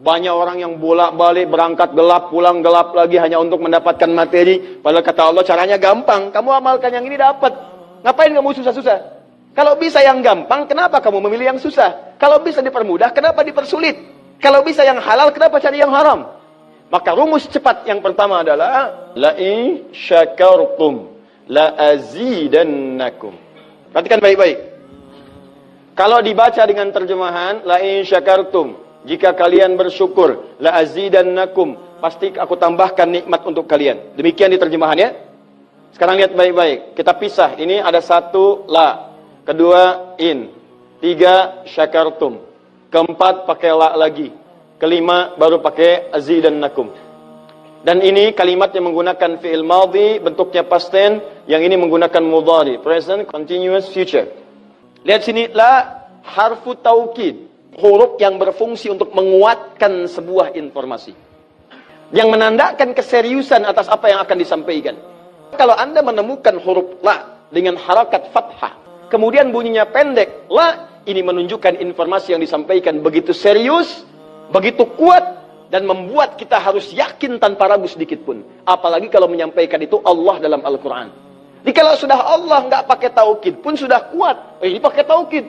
Banyak orang yang bolak-balik berangkat gelap, pulang gelap lagi hanya untuk mendapatkan materi. Padahal kata Allah caranya gampang. Kamu amalkan yang ini dapat. Ngapain kamu susah-susah? Kalau bisa yang gampang, kenapa kamu memilih yang susah? Kalau bisa dipermudah, kenapa dipersulit? Kalau bisa yang halal, kenapa cari yang haram? Maka rumus cepat yang pertama adalah la-in syakartum la-azidannakum. Perhatikan baik-baik. Kalau dibaca dengan terjemahan la-in syakartum, jika kalian bersyukur, la-azidannakum, pasti aku tambahkan nikmat untuk kalian. Demikian di terjemahannya. Sekarang lihat baik-baik. Kita pisah. Ini ada satu la, kedua in, tiga syakartum, keempat pakai la lagi, kelima baru pakai azidannakum. Dan ini kalimat yang menggunakan fi'il madhi, bentuknya past tense, yang ini menggunakan mudhari, present continuous future. Lihat sini, la harfu taukid, huruf yang berfungsi untuk menguatkan sebuah informasi, yang menandakan keseriusan atas apa yang akan disampaikan. Kalau Anda menemukan huruf la dengan harakat fathah, kemudian bunyinya pendek, la, ini menunjukkan informasi yang disampaikan begitu serius, begitu kuat, dan membuat kita harus yakin tanpa ragu sedikit pun. Apalagi kalau menyampaikan itu Allah dalam Al-Quran. Jadi kalau sudah Allah nggak pakai taukid pun sudah kuat. Ini pakai taukid.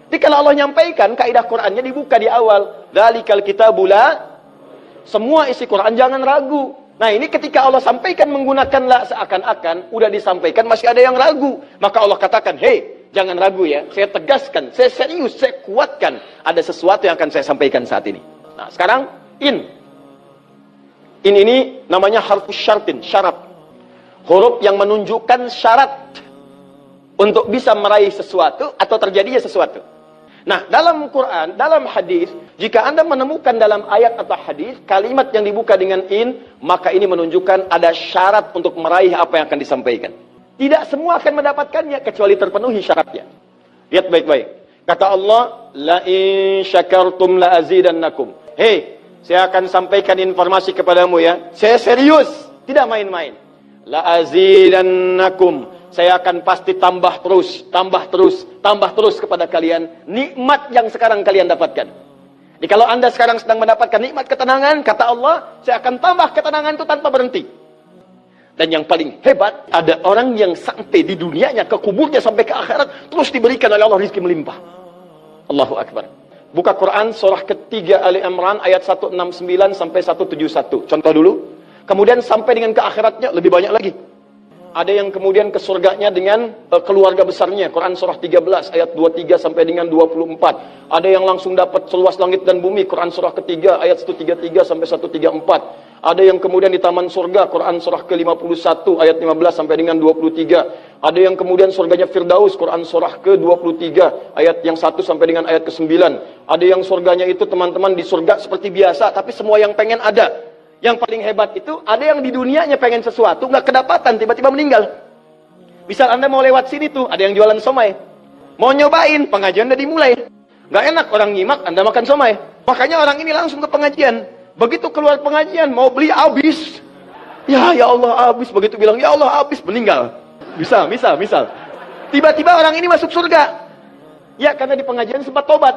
Jadi kalau Allah nyampaikan, kaidah Qurannya dibuka di awal. Dzalikal kitabu la, semua isi Quran jangan ragu. Nah ini ketika Allah sampaikan menggunakan la, seakan-akan udah disampaikan masih ada yang ragu. Maka Allah katakan, hei, jangan ragu ya, saya tegaskan, saya serius, saya kuatkan. Ada sesuatu yang akan saya sampaikan saat ini. Nah sekarang, in ini namanya harfus syartin, syarat. Huruf yang menunjukkan syarat untuk bisa meraih sesuatu atau terjadinya sesuatu. Nah, dalam Quran, dalam hadis, jika Anda menemukan dalam ayat atau hadis kalimat yang dibuka dengan in, maka ini menunjukkan ada syarat untuk meraih apa yang akan disampaikan. Tidak semua akan mendapatkannya kecuali terpenuhi syaratnya. Lihat baik-baik. Kata Allah, la in syakartum la azidannakum. Hei, saya akan sampaikan informasi kepadamu ya. Saya serius, tidak main-main. La azidannakum, saya akan pasti tambah terus kepada kalian nikmat yang sekarang kalian dapatkan. Jadi kalau Anda sekarang sedang mendapatkan nikmat ketenangan, kata Allah, saya akan tambah ketenangan itu tanpa berhenti. Dan yang paling hebat, ada orang yang sampai di dunianya, ke kuburnya sampai ke akhirat, terus diberikan oleh Allah rizki melimpah. Allahu Akbar. Buka Quran surah ketiga Ali Imran ayat 169 sampai 171. Contoh dulu. Kemudian sampai dengan ke akhiratnya lebih banyak lagi. Ada yang kemudian ke surganya dengan keluarga besarnya. Quran surah 13 ayat 23 sampai dengan 24. Ada yang langsung dapat seluas langit dan bumi. Quran surah ketiga ayat 133 sampai 134. Ada yang kemudian di taman surga. Quran surah ke-51 ayat 15 sampai dengan 23. Ada yang kemudian surganya Firdaus. Quran surah ke-23 ayat yang 1 sampai dengan ayat ke-9. Ada yang surganya itu teman-teman di surga seperti biasa, tapi semua yang pengen ada. Yang paling hebat itu, ada yang di dunianya pengen sesuatu, nggak kedapatan, tiba-tiba meninggal. Misal Anda mau lewat sini tuh, ada yang jualan somai. Mau nyobain, pengajian udah dimulai. Nggak enak orang nyimak, Anda makan somai. Makanya orang ini langsung ke pengajian. Begitu keluar pengajian, mau beli habis. Ya Allah habis. Begitu bilang, ya Allah habis, meninggal. Misal. Tiba-tiba orang ini masuk surga. Ya, karena di pengajian sempat tobat.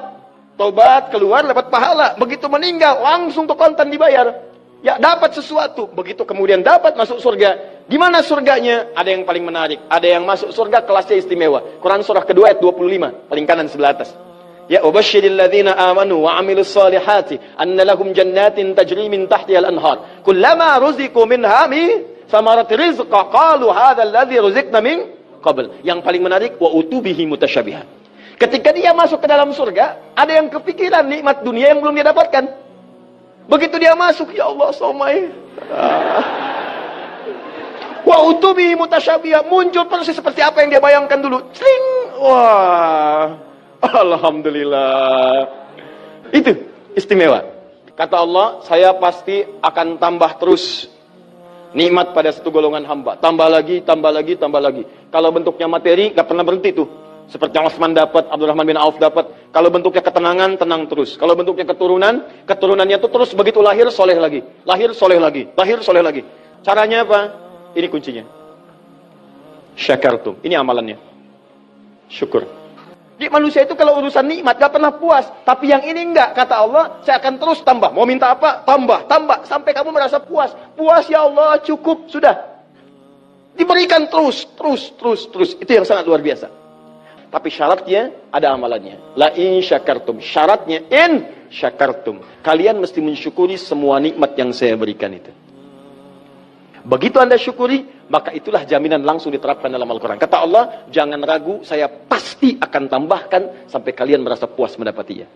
Tobat, keluar, dapat pahala. Begitu meninggal, langsung tuh kontan dibayar. Ya, dapat sesuatu. Begitu kemudian dapat masuk surga. Di mana surganya? Ada yang paling menarik. Ada yang masuk surga kelasnya istimewa. Quran surah kedua ayat 25. Paling kanan sebelah atas. Ya, ubashshiril ladzina amanu wa 'amilus solihati anna lahum jannatin tajri min tahtiha al-anhar. Kullama ruziqu minha min samarati rizqa qalu hadzal ladzi ruziqna min qabl. Yang paling menarik, wa utubihi mutasyabihan. Ketika dia masuk ke dalam surga, ada yang kepikiran nikmat dunia yang belum dia dapatkan. Begitu dia masuk, ya Allah, somai. Wa utubi mutasyabihah, muncul persis seperti apa yang dia bayangkan dulu. Sling. Wah. Alhamdulillah. Itu istimewa. Kata Allah, saya pasti akan tambah terus nikmat pada satu golongan hamba. Tambah lagi. Kalau bentuknya materi, gak pernah berhenti tuh. Seperti yang Utsman dapat, Abdurrahman bin Auf dapat. Kalau bentuknya ketenangan, tenang terus. Kalau bentuknya keturunannya itu terus begitu lahir, soleh lagi. Lahir, soleh lagi. Caranya apa? Ini kuncinya. Syakartum. Ini amalannya. Syukur. Di manusia itu kalau urusan nikmat gak pernah puas. Tapi yang ini enggak. Kata Allah, saya akan terus tambah. Mau minta apa? Tambah, tambah. Sampai kamu merasa puas. Puas ya Allah, cukup. Sudah. Diberikan terus. Itu yang sangat luar biasa. Tapi syaratnya ada amalannya. La in syakartum. Syaratnya in syakartum. Kalian mesti mensyukuri semua nikmat yang saya berikan itu. Begitu Anda syukuri, maka itulah jaminan langsung diterapkan dalam Al-Quran. Kata Allah, jangan ragu, saya pasti akan tambahkan sampai kalian merasa puas mendapatinya.